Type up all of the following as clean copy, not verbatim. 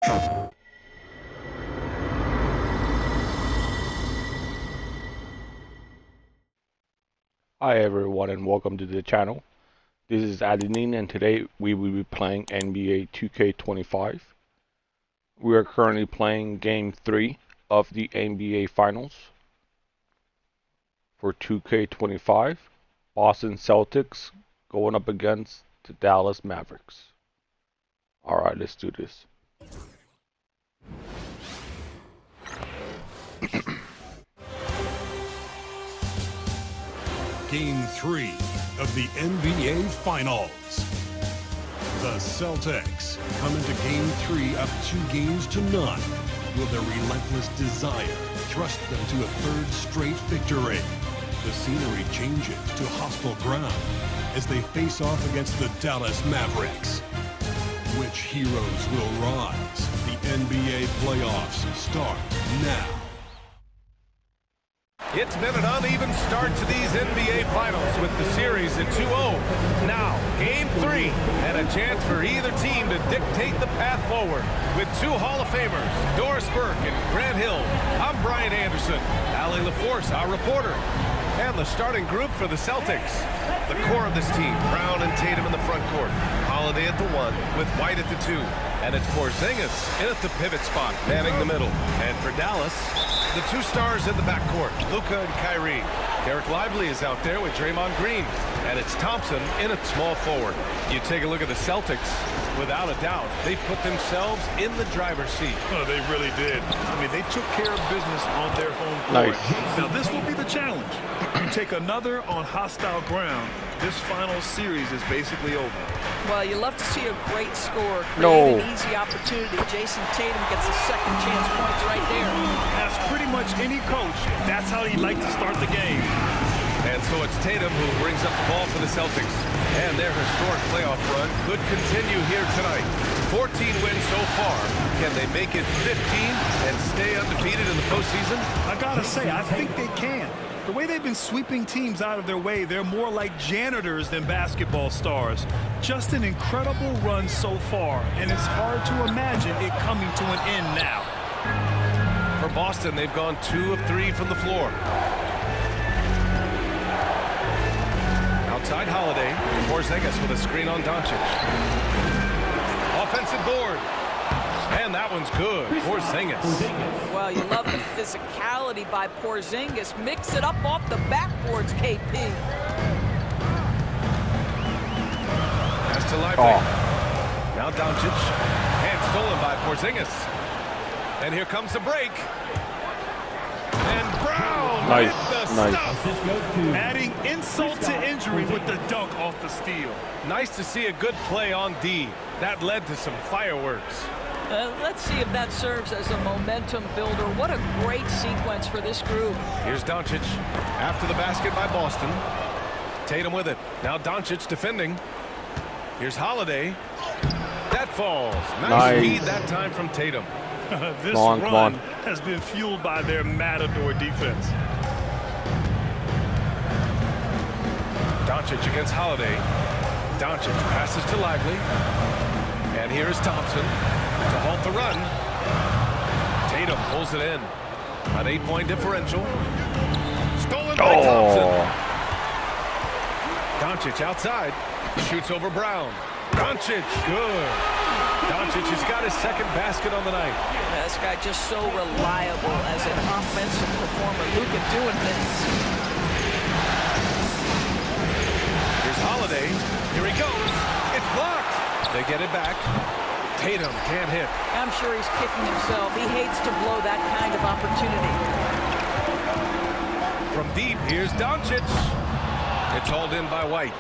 Hi everyone and welcome to the channel. This is Adeline and today we will be playing NBA 2K25. We are currently playing game 3 of the NBA Finals for 2K25. Boston Celtics going up against the Dallas Mavericks. Alright, let's do this. Game 3 of the NBA Finals. The Celtics come into Game 3 up 2-0. Will their relentless desire thrust them to a third straight victory? The scenery changes to hostile ground as they face off against the Dallas Mavericks. Which heroes will rise? The NBA playoffs start now. It's been an uneven start to these NBA Finals with the series at 2-0. Now, Game 3, and a chance for either team to dictate the path forward. With two Hall of Famers, Doris Burke and Grant Hill, I'm Brian Anderson. Allie LaForce, our reporter. And the starting group for the Celtics. The core of this team, Brown and Tatum in the front court. Holiday at the 1, with White at the 2. And it's Porzingis in at the pivot spot, manning the middle. And for Dallas, the two stars in the backcourt, Luka and Kyrie. Derek Lively is out there with Draymond Green. And it's Thompson in at small forward. You take a look at the Celtics, without a doubt, they put themselves in the driver's seat. Oh, they really did. I mean, they took care of business on their home court. Nice. Now, this will be the challenge. You take another on hostile ground, this final series is basically over. Well, you love to see a great score, create an easy opportunity. Jason Tatum gets a second chance points right there. Ask pretty much any coach, that's how he'd like to start the game. And so it's Tatum who brings up the ball for the Celtics. And their historic playoff run could continue here tonight. 14 wins so far. Can they make it 15 and stay undefeated in the postseason? I gotta say, I think they can. The way they've been sweeping teams out of their way, they're more like janitors than basketball stars. Just an incredible run so far, and it's hard to imagine it coming to an end now. For Boston, they've gone 2 of 3 from the floor. Outside Holiday, Porzingis with a screen on Doncic. Offensive board. And that one's good. Porzingis. Well, you love the physicality by Porzingis. Mix it up off the backboards, KP. Pass to Lively. Now Doncic. And stolen by Porzingis. And here comes the break. And Brown Nice, with the nice. stuff. Adding insult to injury with the dunk off the steal. Nice to see a good play on D. That led to some fireworks. Let's see if that serves as a momentum builder. What a great sequence for this group. Here's Doncic after the basket by Boston. Tatum with it. Now Doncic defending. Here's Holiday. That falls. Nice feed that time from Tatum. This come on. has been fueled by their matador defense. Doncic against Holiday. Doncic passes to Lively. And here's Thompson to halt the run. Tatum pulls it in. An 8-point differential. Stolen by Thompson. Doncic outside. Shoots over Brown. Doncic, good. Doncic has got his second basket on the night. This guy just so reliable as an offensive performer. Luka doing this. Here's Holiday. Here he goes. It's blocked. They get it back. Tatum can't hit. I'm sure he's kicking himself. He hates to blow that kind of opportunity. From deep, here's Doncic. It's hauled in by White.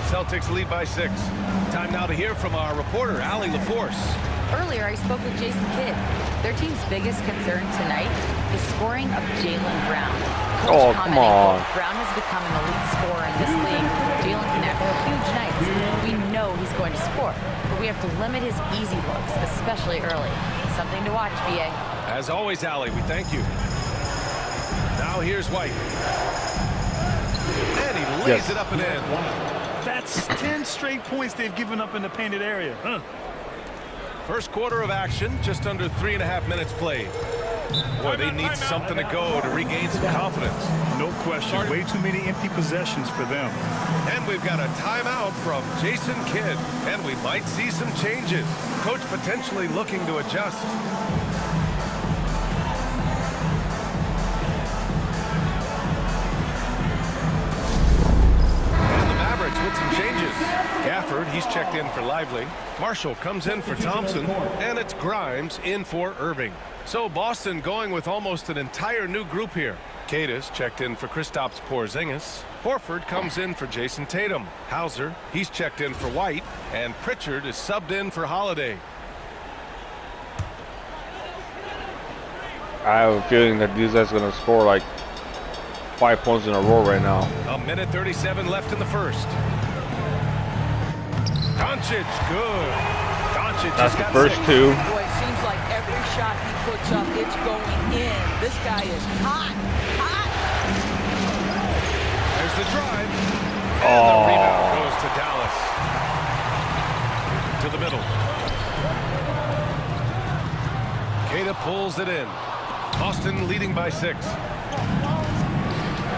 Celtics lead by 6. Time now to hear from our reporter, Allie LaForce. Earlier, I spoke with Jason Kidd. Their team's biggest concern tonight is scoring of Jaylen Brown. Coach come on. Brown has become an elite scorer in this league. Jaylen can have huge nights. We know he's going to score, but we have to limit his easy looks, especially early. Something to watch, BA. As always, Allie, we thank you. Now here's White. And he lays it up and in. That's 10 straight points they've given up in the painted area. First quarter of action, just under 3.5 minutes played. Boy, they need something to go to regain some confidence. No question. Way too many empty possessions for them. And we've got a timeout from Jason Kidd. And we might see some changes. Coach potentially looking to adjust. And the Mavericks with some changes. Gafford, he's checked in for Lively. Marshall comes in for Thompson. And it's Grimes in for Irving. So Boston going with almost an entire new group here. Cadis checked in for Kristaps Porzingis. Horford comes in for Jason Tatum. Hauser, he's checked in for White. And Pritchard is subbed in for Holiday. I have a feeling that these guys are going to score like 5 points in a row right now. A minute 37 left in the first. Doncic, good. Doncic That's just the got first 6. two. Boy, it seems like every shot he puts up, it's going in. This guy is hot, hot. There's the drive. And the rebound goes to Dallas. To the middle. Queta pulls it in. Boston leading by 6.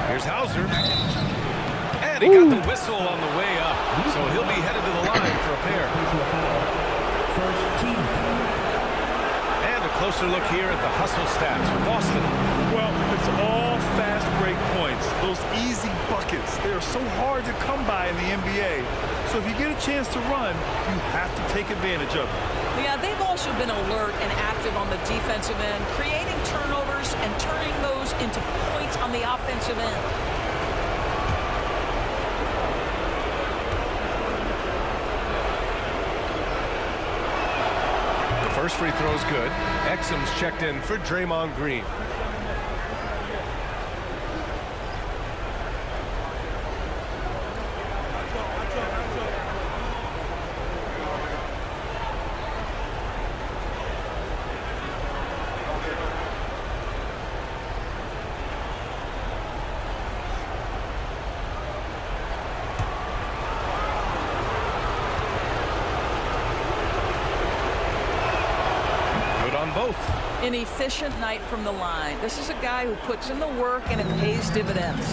Here's Hauser. And he got the whistle on the way up. So he'll be headed to the line for a pair. And a closer look here at the hustle stats for Boston. Well, it's all fast break points. Those easy buckets. They are so hard to come by in the NBA. So if you get a chance to run, you have to take advantage of it. Yeah, they've also been alert and active on the defensive end, creating turnovers and turning those into points on the offensive end. The first free throw is good. Exum's checked in for Draymond Green. Both. An efficient night from the line. This is a guy who puts in the work and it pays dividends.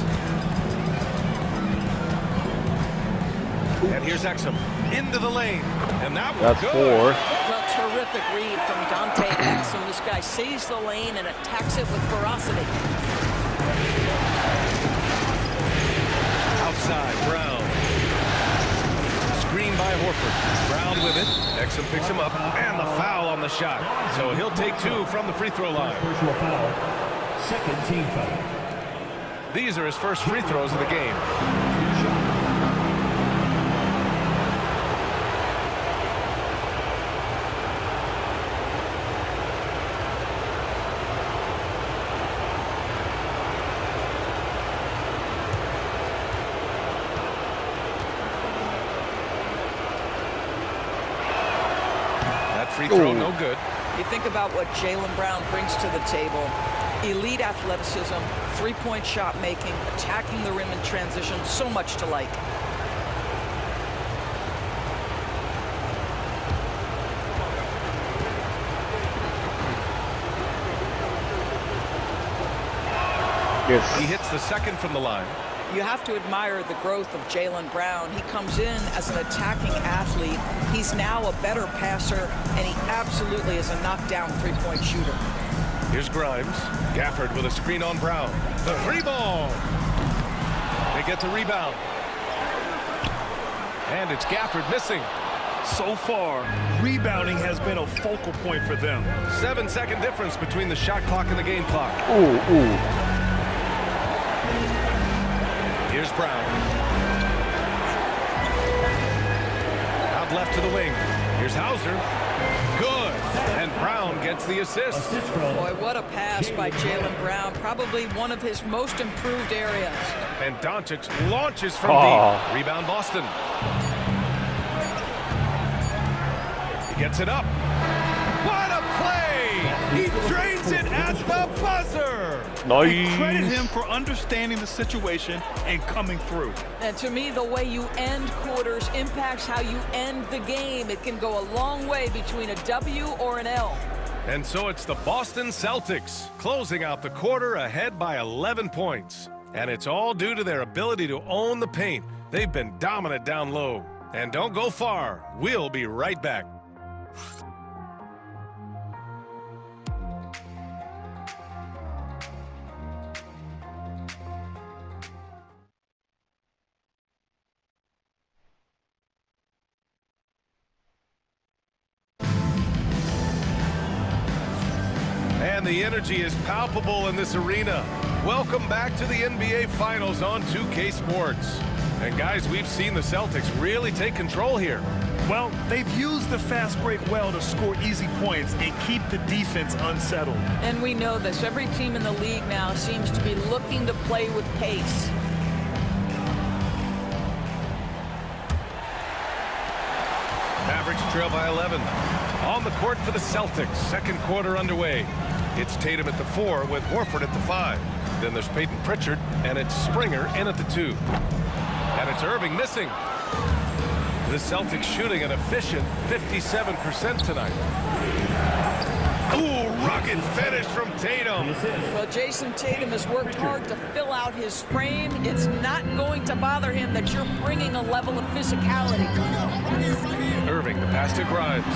And here's Exum into the lane, and that was That's good. 4. Well, terrific read from Dante Exum. This guy sees the lane and attacks it with ferocity. Outside, Brown. Screen by Horford. Brown with it. Exum picks him up, and the foul on the shot. So he'll take 2 from the free throw line. Personal foul. Second team foul. These are his first free throws of the game. Free throw, no good. You think about what Jaylen Brown brings to the table. Elite athleticism, three-point shot making, attacking the rim in transition, so much to like. He hits the second from the line. You have to admire the growth of Jaylen Brown. He comes in as an attacking athlete. He's now a better passer, and he absolutely is a knockdown three-point shooter. Here's Grimes. Gafford with a screen on Brown. The free ball. They get the rebound. And it's Gafford missing. So far, rebounding has been a focal point for them. 7-second difference between the shot clock and the game clock. Here's Brown. Out left to the wing. Here's Hauser. Good. And Brown gets the assist. Boy, what a pass by Jaylen Brown. Probably one of his most improved areas. And Doncic launches from deep. Rebound Boston. He gets it up. What a play! He drains makes it at the buzzer. Nice. Credit him for understanding the situation and coming through. And to me, the way you end quarters impacts how you end the game. It can go a long way between a W or an L. And so it's the Boston Celtics closing out the quarter ahead by 11 points. And it's all due to their ability to own the paint. They've been dominant down low. And don't go far. We'll be right back. And the energy is palpable in this arena. Welcome back to the NBA Finals on 2K Sports. And guys, we've seen the Celtics really take control here. Well, they've used the fast break well to score easy points and keep the defense unsettled. And we know this. Every team in the league now seems to be looking to play with pace. Mavericks trail by 11. On the court for the Celtics. Second quarter underway. It's Tatum at the 4 with Horford at the 5. Then there's Peyton Pritchard, and it's Springer in at the 2. And it's Irving missing. The Celtics shooting an efficient 57% tonight. Ooh, rugged finish from Tatum. Well, Jason Tatum has worked hard to fill out his frame. It's not going to bother him that you're bringing a level of physicality. Irving, the pass to Grimes.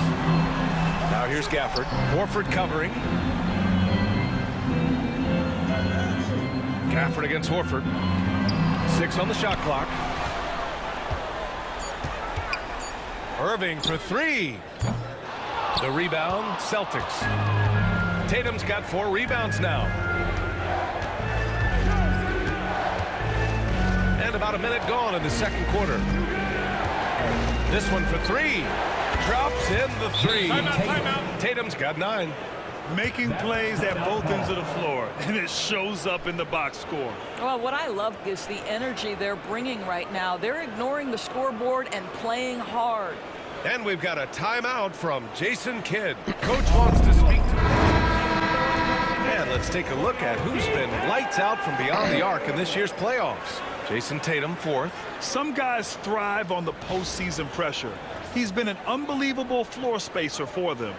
Now here's Gafford. Horford covering. Gafford against Horford. 6 on the shot clock. Irving for 3. The rebound, Celtics. Tatum's got 4 rebounds now. And about a minute gone in the second quarter. This one for 3. Drops in the 3. Timeout. Tatum's got 9. Making plays at both ends of the floor, and it shows up in the box score. Well, what I love is the energy they're bringing right now. They're ignoring the scoreboard and playing hard. And we've got a timeout from Jason Kidd. Coach wants to speak to him. And let's take a look at who's been lights out from beyond the arc in this year's playoffs. Jason Tatum, 4th. Some guys thrive on the postseason pressure. He's been an unbelievable floor spacer for them.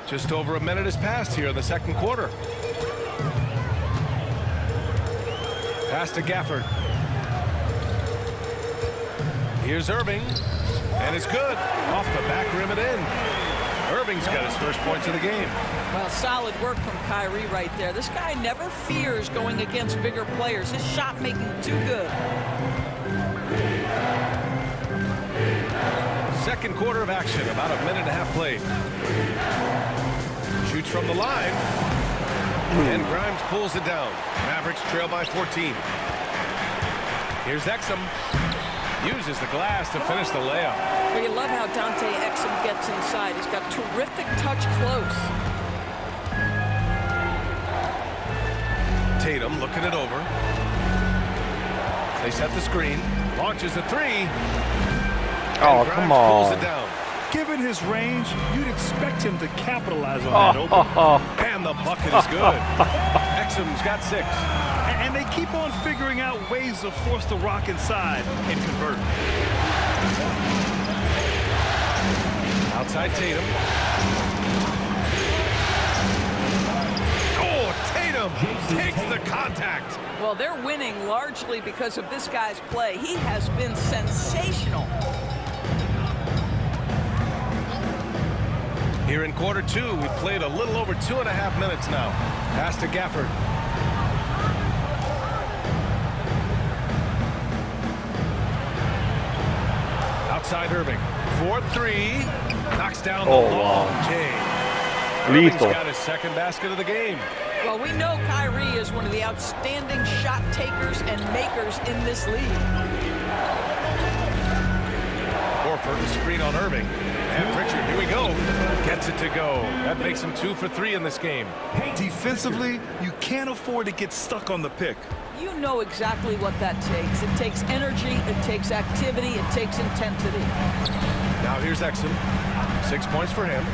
Just over a minute has passed here in the second quarter. Pass to Gafford. Here's Irving. And it's good. Off the back rim and in. Irving's got his first points of the game. Well, solid work from Kyrie right there. This guy never fears going against bigger players. His shot making too good. Second quarter of action, about a minute and a half played. Shoots from the line. And Grimes pulls it down. Mavericks trail by 14. Here's Exum. Uses the glass to finish the layup. Well, you love how Dante Exum gets inside. He's got terrific touch close. Tatum looking it over. They set the screen. Launches a 3. Oh, and come Grimes on. pulls it down. Given his range, you'd expect him to capitalize on that open. And the bucket is good. Exum's got 6. And they keep on figuring out ways to force the rock inside and convert. Outside Tatum. Oh, Tatum takes the contact. Well, they're winning largely because of this guy's play. He has been sensational. Here in quarter 2, we played a little over 2.5 minutes now. Pass to Gafford. Outside Irving. 4-3. Knocks down the long J. Irving's got his second basket of the game. Well, we know Kyrie is one of the outstanding shot takers and makers in this league. Horford, screen on Irving. And Pritchard, here we go. Gets it to go. That makes him 2 for 3 in this game. Defensively, you can't afford to get stuck on the pick. You know exactly what that takes. It takes energy, it takes activity, it takes intensity. Now here's Exum. 6 points for him.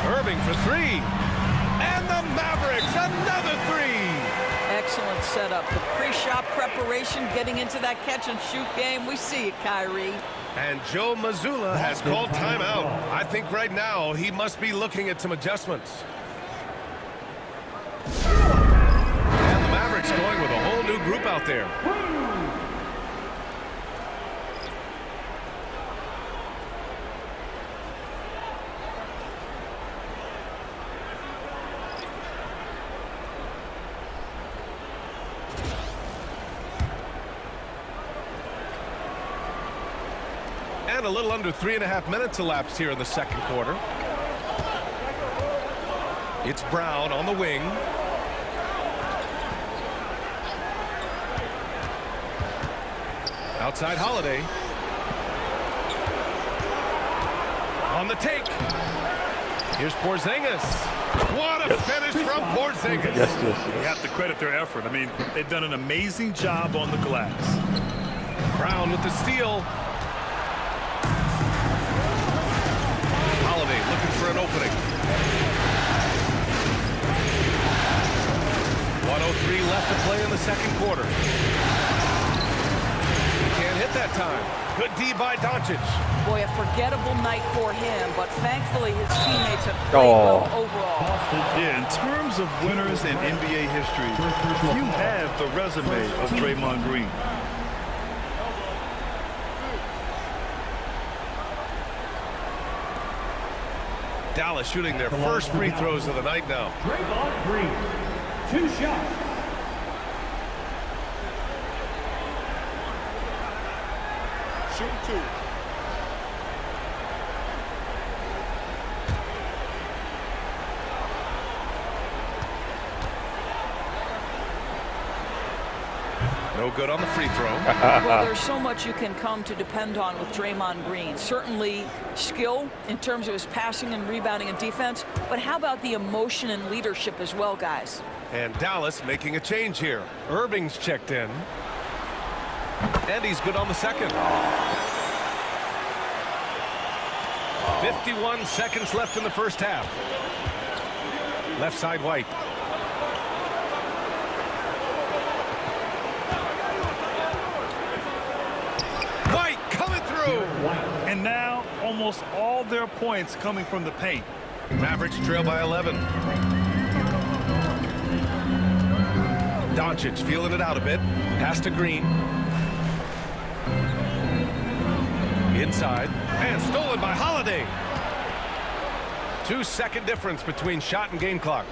Irving for 3. And the Mavericks, another 3. Excellent setup. The pre-shot preparation, getting into that catch-and-shoot game. We see it, Kyrie. And Joe Mazzulla has called timeout. I think right now he must be looking at some adjustments. And the Mavericks going with a whole new group out there. And a little under 3.5 minutes elapsed here in the second quarter. It's Brown on the wing. Outside Holiday. On the take. Here's Porzingis. What a finish from Porzingis. Yes. You have to credit their effort. I mean, they've done an amazing job on the glass. Brown with the steal. Holiday looking for an opening. 1:03 left to play in the second quarter. Can't hit that time. Good D by Doncic. Boy, a forgettable night for him, but thankfully his teammates have played well overall. Yeah, in terms of winners in NBA history, you have the resume of Draymond Green. Dallas shooting their first free throws of the night now. Draymond Green, 2 shots. Shoot 2. No good on the free throw. Well, there's so much you can come to depend on with Draymond Green. Certainly skill in terms of his passing and rebounding and defense, but how about the emotion and leadership as well, guys? And Dallas making a change here. Irving's checked in. And he's good on the second. 51 seconds left in the first half. Left side White. White coming through. And now almost all their points coming from the paint. Mavericks trail by 11. Doncic feeling it out a bit. Pass to Green. Inside. And stolen by Holiday. 2-second difference between shot and game clock.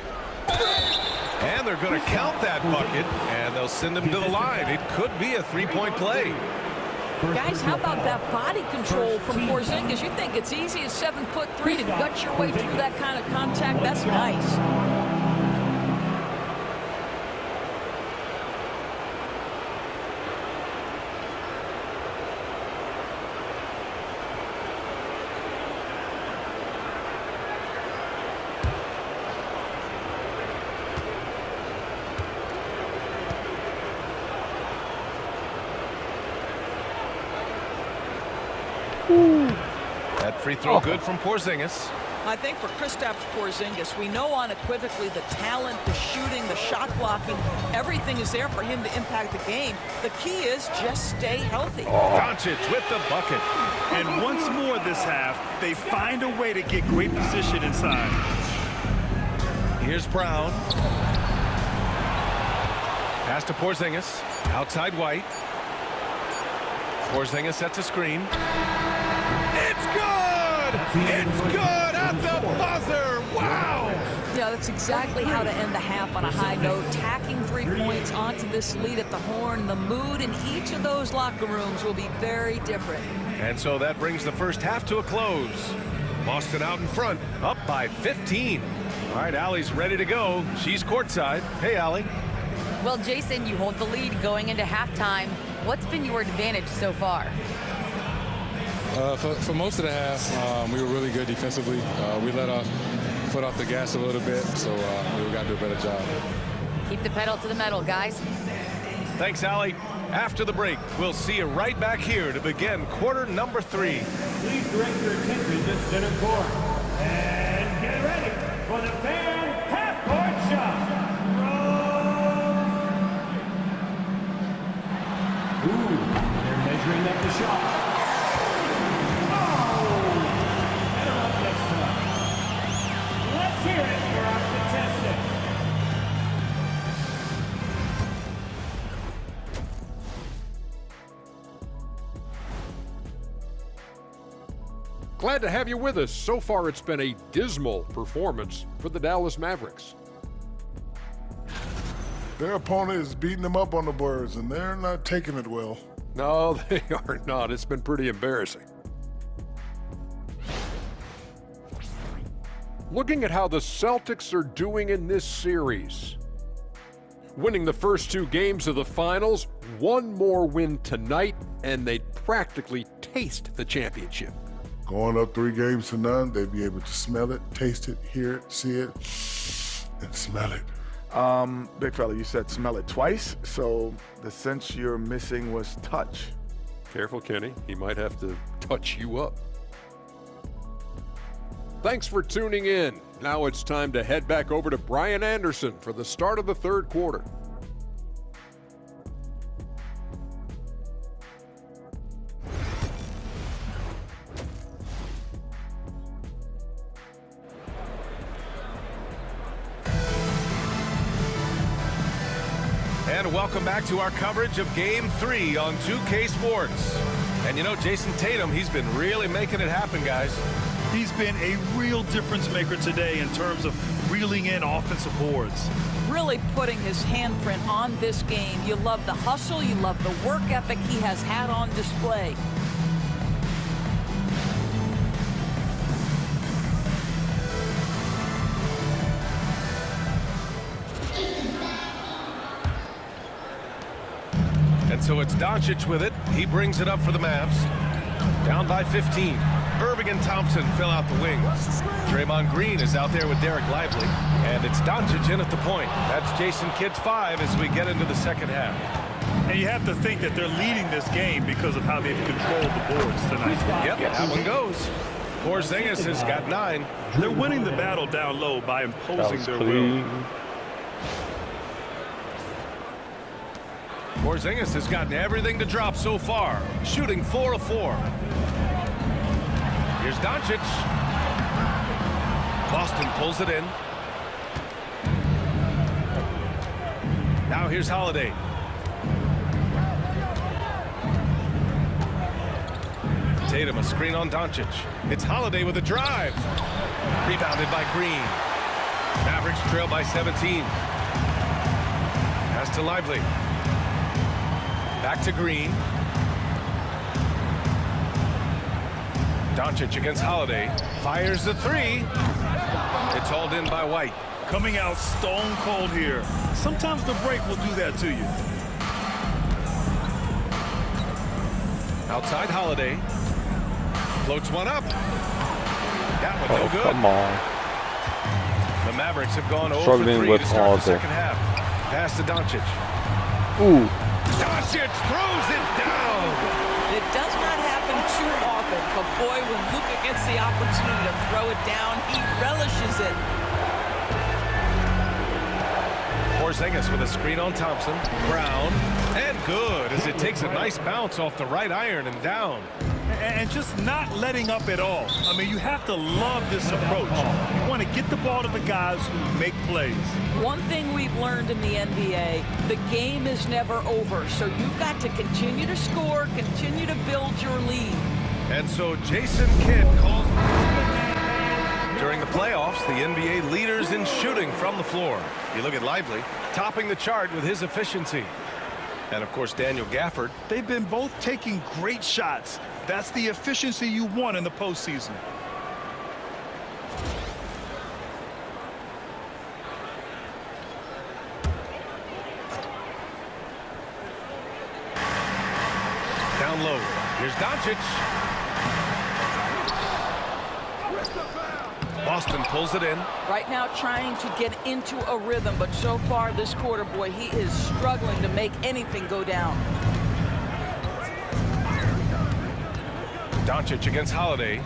And they're going to count that bucket. And they'll send him to the line. It could be a three-point play. Guys, how about that body control from Porzingis? You think it's easy as 7'3" to gut your way through that kind of contact? That's nice. That free throw good from Porzingis. I think for Kristaps Porzingis, we know unequivocally the talent, the shooting, the shot blocking, everything is there for him to impact the game. The key is just stay healthy. Doncic with the bucket. And once more this half, they find a way to get great position inside. Here's Brown. Pass to Porzingis. Outside White. Porzingis sets a screen. It's good! It's good at the buzzer! Wow! Yeah, that's exactly how to end the half on a high note. Tacking 3 points onto this lead at the horn. The mood in each of those locker rooms will be very different. And so that brings the first half to a close. Boston out in front, up by 15. All right, Allie's ready to go. She's courtside. Hey, Allie. Well, Jason, you hold the lead going into halftime. What's been your advantage so far? For most of the half, we were really good defensively. We let our foot off the gas a little bit, so we got to do a better job. Keep the pedal to the metal, guys. Thanks, Allie. After the break, we'll see you right back here to begin quarter number 3. Please direct your attention to center court. And get ready for the fan half-court shot. Ooh, they're measuring up the shot. Oh! Interrupt next time. Let's hear it for our contestant. Glad to have you with us. So far, it's been a dismal performance for the Dallas Mavericks. Their opponent is beating them up on the boards, and they're not taking it well. No, they are not. It's been pretty embarrassing. Looking at how the Celtics are doing in this series. Winning the first 2 games of the finals, one more win tonight, and they'd practically taste the championship. Going up 3 games to none, they'd be able to smell it, taste it, hear it, see it, and smell it. Big fella, you said smell it twice, so the sense you're missing was touch. Careful, Kenny. He might have to touch you up. Thanks for tuning in. Now it's time to head back over to Brian Anderson for the start of the 3rd quarter. And welcome back to our coverage of Game 3 on 2K Sports. And you know, Jason Tatum, he's been really making it happen, guys. He's been a real difference maker today in terms of reeling in offensive boards. Really putting his handprint on this game. You love the hustle, you love the work ethic he has had on display. And so it's Doncic with it. He brings it up for the Mavs. Down by 15. Irving and Thompson fill out the wings. Draymond Green is out there with Derek Lively. And it's Doncic in at the point. That's Jason Kidd's 5 as we get into the second half. And you have to think that they're leading this game because of how they've controlled the boards tonight. Yep, that one goes. Porzingis has got 9. They're winning the battle down low by imposing their will. Porzingis has gotten everything to drop so far, shooting 4 of 4. Here's Doncic. Boston pulls it in. Now here's Holiday. Tatum, a screen on Doncic. It's Holiday with a drive. Rebounded by Green. Mavericks trail by 17. Pass to Lively. Back to Green. Doncic against Holiday. Fires the 3. It's hauled in by White. Coming out stone cold here. Sometimes the break will do that to you. Outside Holiday. Floats one up. That one no good. Come on. The Mavericks have gone 0 for Struggling 3 with to start the Holiday. second half. Pass to Doncic. Ooh. Doncic throws it down. It does not happen too often, but boy, when Luka gets the opportunity to throw it down, he relishes it. Porzingis with a screen on Thompson. Brown. And good as it takes a nice bounce off the right iron and down. And just not letting up at all. I mean, you have to love this approach. You want to get the ball to the guys who make plays. One thing we've learned in the NBA, the game is never over. So you've got to continue to score, continue to build your lead. And so Jason Kidd calls during the playoffs, the NBA leaders in shooting from the floor. You look at Lively, topping the chart with his efficiency. And of course, Daniel Gafford. They've been both taking great shots. That's the efficiency you want in the postseason. Down low. Here's Doncic. Boston pulls it in. Right now trying to get into a rhythm, but so far this quarter, boy, he is struggling to make anything go down. Doncic against Holiday.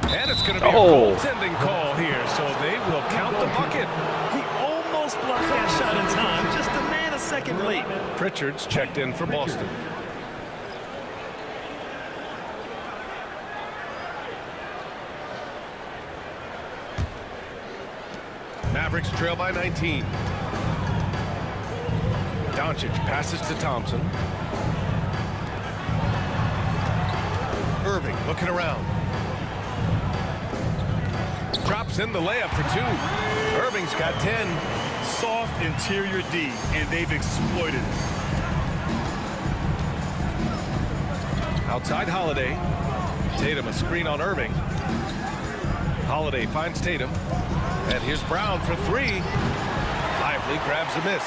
And it's going to be a goaltending call here, so they will count the bucket. He almost blocked that shot in time, just a man a second late. Pritchard's checked in for Boston. Mavericks trail by 19. Doncic passes to Thompson. Irving looking around. Drops in the layup for 2. Irving's got 10. Soft interior D, and they've exploited it. Outside Holiday. Tatum a screen on Irving. Holiday finds Tatum. And here's Brown for 3. Lively grabs a miss.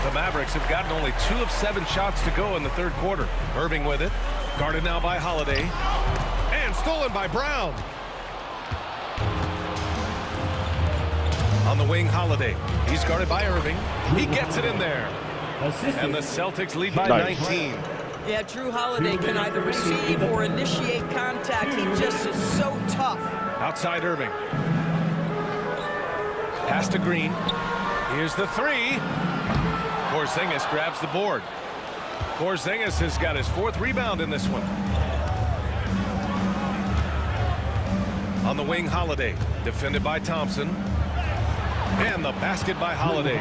The Mavericks have gotten only 2 of 7 shots to go in the third quarter. Irving with it. Guarded now by Holiday. And stolen by Brown. On the wing, Holiday. He's guarded by Irving. He gets it in there. And the Celtics lead by 19. Yeah, Drew Holiday can either receive or initiate contact. He just is so tough. Outside Irving. Pass to Green. Here's the 3. Porzingis grabs the board. Porzingis has got his 4th rebound in this one. On the wing, Holiday. Defended by Thompson. And the basket by Holiday.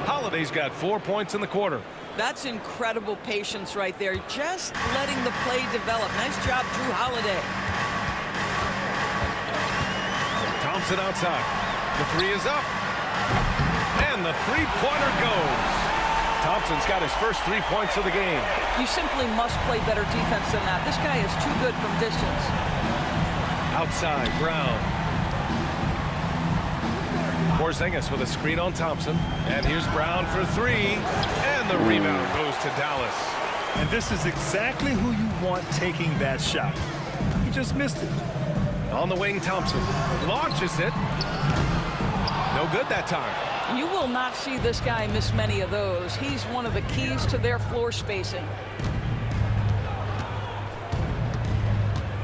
Holiday's got 4 points in the quarter. That's incredible patience right there. Just letting the play develop. Nice job, Drew Holiday. Thompson outside. The 3 is up. And the three-pointer goes. Thompson's got his first 3 points of the game. You simply must play better defense than that. This guy is too good from distance. Outside, Brown. Porzingis with a screen on Thompson. And here's Brown for 3. And the rebound goes to Dallas. And this is exactly who you want taking that shot. He just missed it. On the wing, Thompson launches it. No good that time. You will not see this guy miss many of those. He's one of the keys to their floor spacing.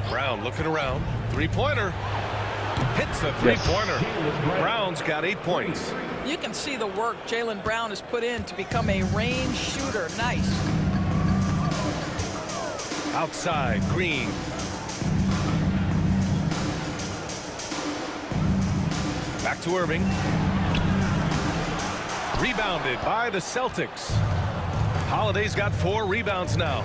Brown looking around. Three-pointer. Hits a three-pointer. Brown's got 8 points. You can see the work Jaylen Brown has put in to become a range shooter. Nice. Outside, Green. Back to Irving. Rebounded by the Celtics. Holiday's got 4 rebounds now.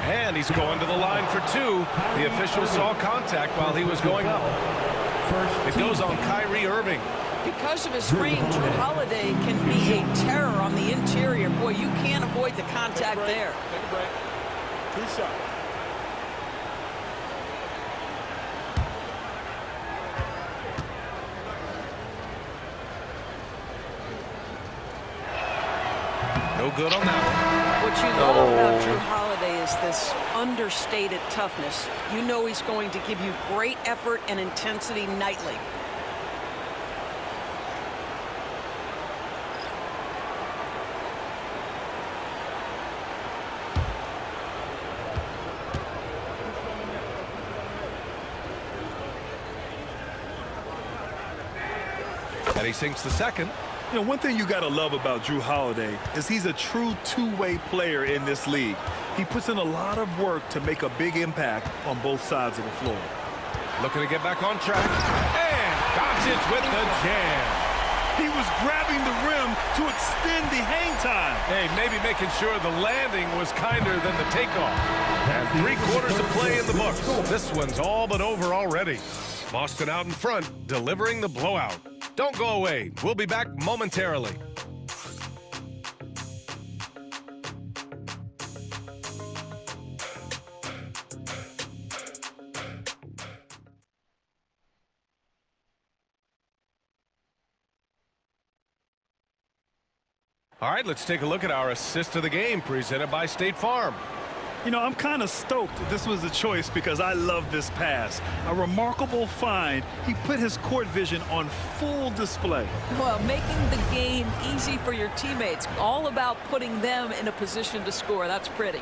And he's going to the line for 2. The official saw contact while he was going up. It goes on Kyrie Irving. Because of his frame, Drew Holiday can be a terror on the interior. Boy, you can't avoid the contact there. Take a break. 2 shots. No good on that one. What you love about Drew Holiday is this understated toughness. You know he's going to give you great effort and intensity nightly. And he sinks the second. You know, one thing you got to love about Drew Holiday is he's a true two-way player in this league. He puts in a lot of work to make a big impact on both sides of the floor. Looking to get back on track. And Doncic with the jam. He was grabbing the rim to extend the hang time. Hey, maybe making sure the landing was kinder than the takeoff. And 3 quarters of play in the books. This one's all but over already. Boston out in front, delivering the blowout. Don't go away. We'll be back momentarily. All right, let's take a look at our assist of the game presented by State Farm. You know, I'm kind of stoked that this was a choice because I love this pass. A remarkable find. He put his court vision on full display. Well, making the game easy for your teammates. All about putting them in a position to score. That's pretty.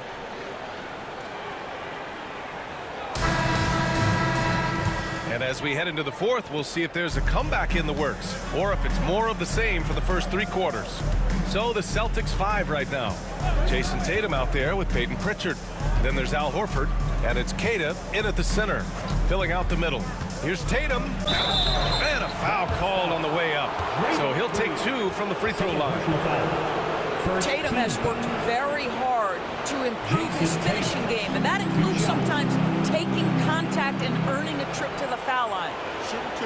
And as we head into the fourth, we'll see if there's a comeback in the works or if it's more of the same for the first 3 quarters. So the Celtics 5 right now. Jason Tatum out there with Peyton Pritchard. Then there's Al Horford, and it's Keita in at the center, filling out the middle. Here's Tatum, and a foul called on the way up. So he'll take 2 from the free throw line. Tatum has worked very hard to improve his finishing game, and that includes sometimes taking contact and earning a trip to the foul line. Shoot 2.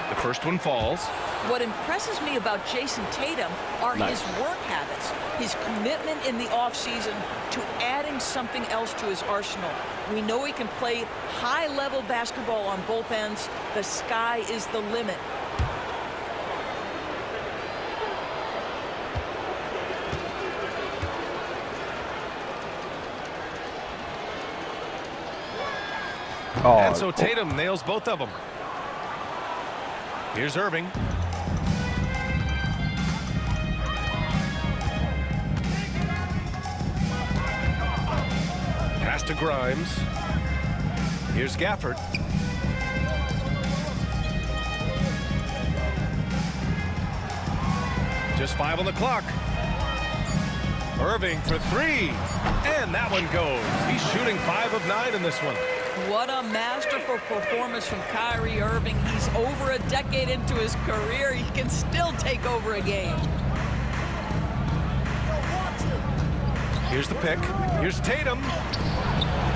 The first one falls. What impresses me about Jason Tatum are his work habits, his commitment in the offseason to adding something else to his arsenal. We know he can play high-level basketball on both ends. The sky is the limit. And so Tatum nails both of them. Here's Irving. Pass to Grimes. Here's Gafford. Just 5 on the clock. Irving for 3. And that one goes. He's shooting 5 of 9 in this one. What a masterful performance from Kyrie Irving. He's over a decade into his career. He can still take over a game. Here's the pick. Here's Tatum.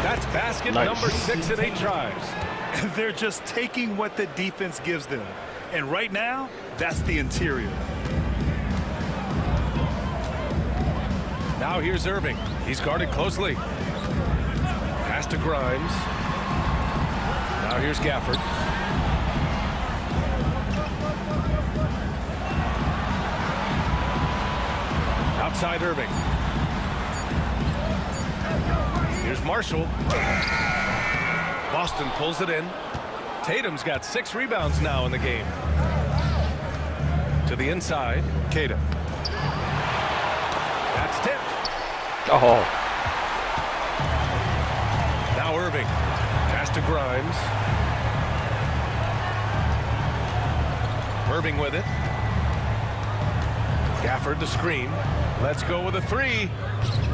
That's basket number 6 in 8 tries. They're just taking what the defense gives them. And right now, that's the interior. Now here's Irving. He's guarded closely. Pass to Grimes. Now here's Gafford. Outside Irving. Here's Marshall. Boston pulls it in. Tatum's got 6 rebounds now in the game. To the inside, Keita. That's tipped. Oh. Now Irving. Pass to Grimes. Irving with it. Gafford the screen. Let's go with a 3.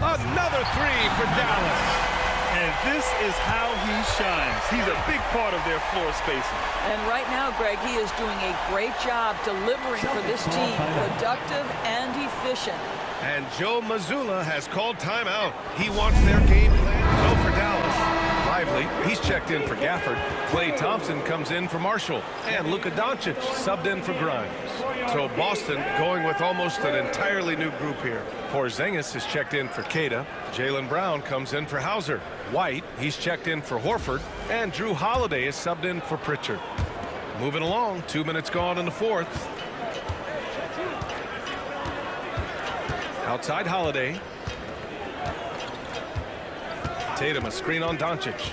Another 3 for Dallas. And this is how he shines. He's a big part of their floor spacing. And right now, Greg, he is doing a great job delivering for this team. Productive and efficient. And Joe Mazzulla has called timeout. He wants their game plan. So for Dallas. Lively, he's checked in for Gafford. Klay Thompson comes in for Marshall. And Luka Doncic subbed in for Grimes. So Boston going with almost an entirely new group here. Porzingis is checked in for Keita. Jaylen Brown comes in for Hauser. White, he's checked in for Horford. And Drew Holiday is subbed in for Pritchard. Moving along, 2 minutes gone in the fourth. Outside Holiday. Tatum a screen on Doncic.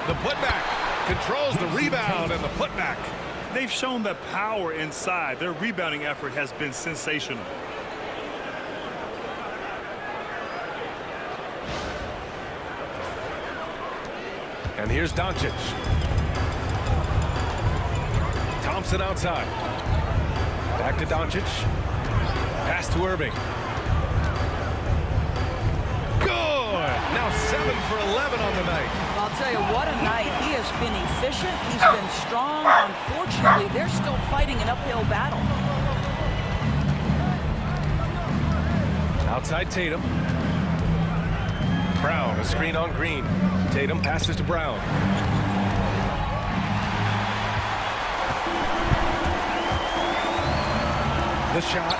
The putback controls the rebound and the putback. They've shown the power inside. Their rebounding effort has been sensational. And here's Doncic. Thompson outside. Back to Doncic. Pass to Irving. Now 7 for 11 on the night. I'll tell you what a night. He has been efficient. He's been strong. Unfortunately, they're still fighting an uphill battle. Outside Tatum. Brown, a screen on Green. Tatum passes to Brown. The shot.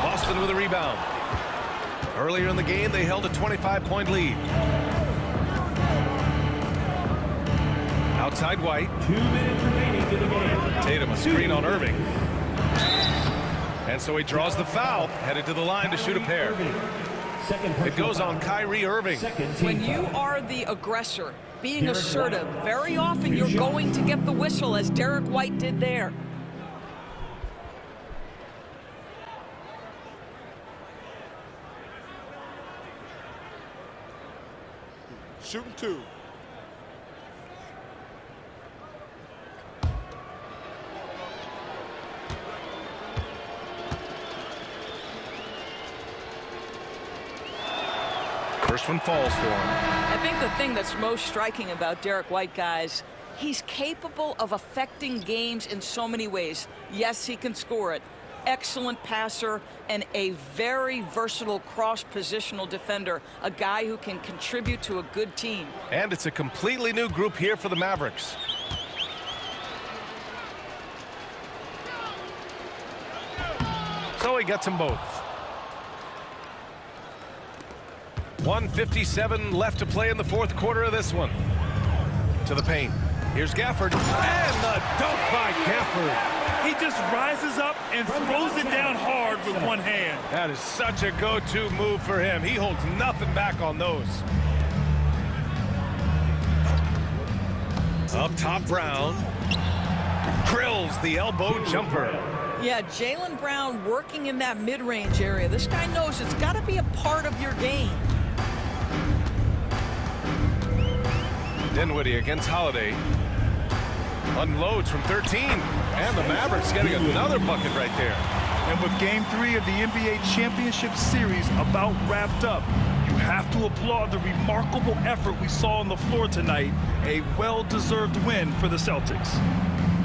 Boston with a rebound. Earlier in the game, they held a 25-point lead. Outside White. 2 minutes remaining in the game. Tatum, a screen on Irving. And so he draws the foul, headed to the line to shoot a pair. It goes on Kyrie Irving. When you are the aggressor, being assertive, very often you're going to get the whistle, as Derek White did there. Shooting 2. First one falls for him. I think the thing that's most striking about Derek White, guys, he's capable of affecting games in so many ways. Yes, he can score it. Excellent passer and a very versatile cross-positional defender, a guy who can contribute to a good team. And it's a completely new group here for the Mavericks. So he gets them both. 1:57 left to play in the fourth quarter of this one. To the paint. Here's Gafford. And the dunk by Gafford. He just rises up and throws it down hard with one hand. That is such a go-to move for him. He holds nothing back on those. Up top, Brown. Drills the elbow jumper. Yeah, Jaylen Brown working in that mid-range area. This guy knows it's got to be a part of your game. Dinwiddie against Holiday. Unloads from 13. And the Mavericks getting another bucket right there. And with Game 3 of the NBA Championship Series about wrapped up, you have to applaud the remarkable effort we saw on the floor tonight. A well-deserved win for the Celtics.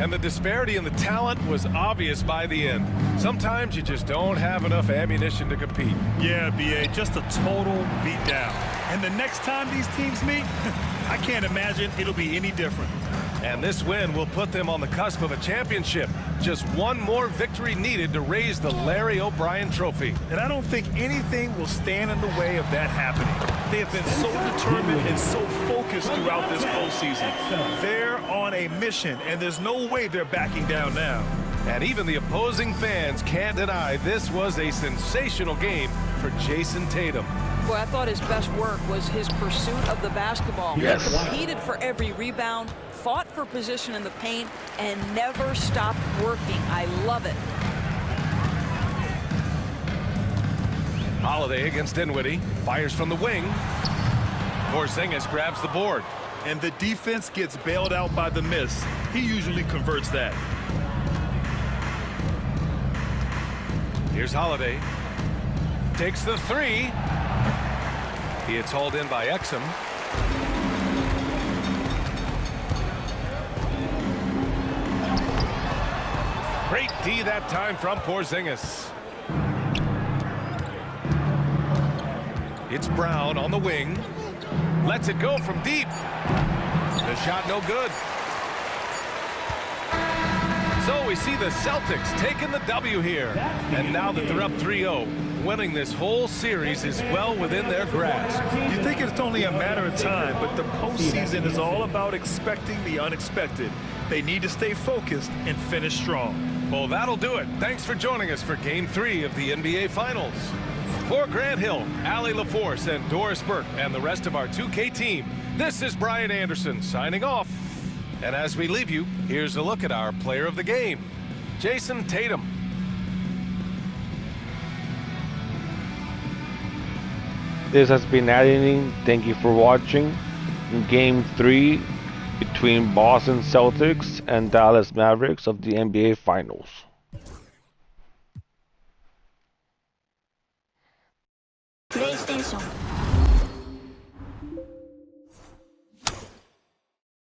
And the disparity in the talent was obvious by the end. Sometimes you just don't have enough ammunition to compete. Yeah, B.A., just a total beatdown. And the next time these teams meet, I can't imagine it'll be any different. And this win will put them on the cusp of a championship. Just one more victory needed to raise the Larry O'Brien Trophy. And I don't think anything will stand in the way of that happening. They have been so determined and so focused throughout this postseason. They're on a mission, and there's no way they're backing down now. And even the opposing fans can't deny this was a sensational game for Jason Tatum. Boy, I thought his best work was his pursuit of the basketball. Yes. He competed for every rebound, fought for position in the paint, and never stopped working. I love it. Holiday against Dinwiddie. Fires from the wing. Porzingis grabs the board. And the defense gets bailed out by the miss. He usually converts that. Here's Holiday. Takes the three. He gets hauled in by Exum. Great D that time from Porzingis. It's Brown on the wing. Lets it go from deep. The shot no good. So we see the Celtics taking the W here. And now that they're up 3-0, winning this whole series is well within their grasp. You think it's only a matter of time, but the postseason is all about expecting the unexpected. They need to stay focused and finish strong. Well, that'll do it. Thanks for joining us for Game 3 of the NBA Finals. For Grant Hill, Allie LaForce, and Doris Burke, and the rest of our 2K team, this is Brian Anderson signing off. And as we leave you, here's a look at our player of the game, Jason Tatum. This has been editing. Thank you for watching. In Game 3 between Boston Celtics and Dallas Mavericks of the NBA Finals. PlayStation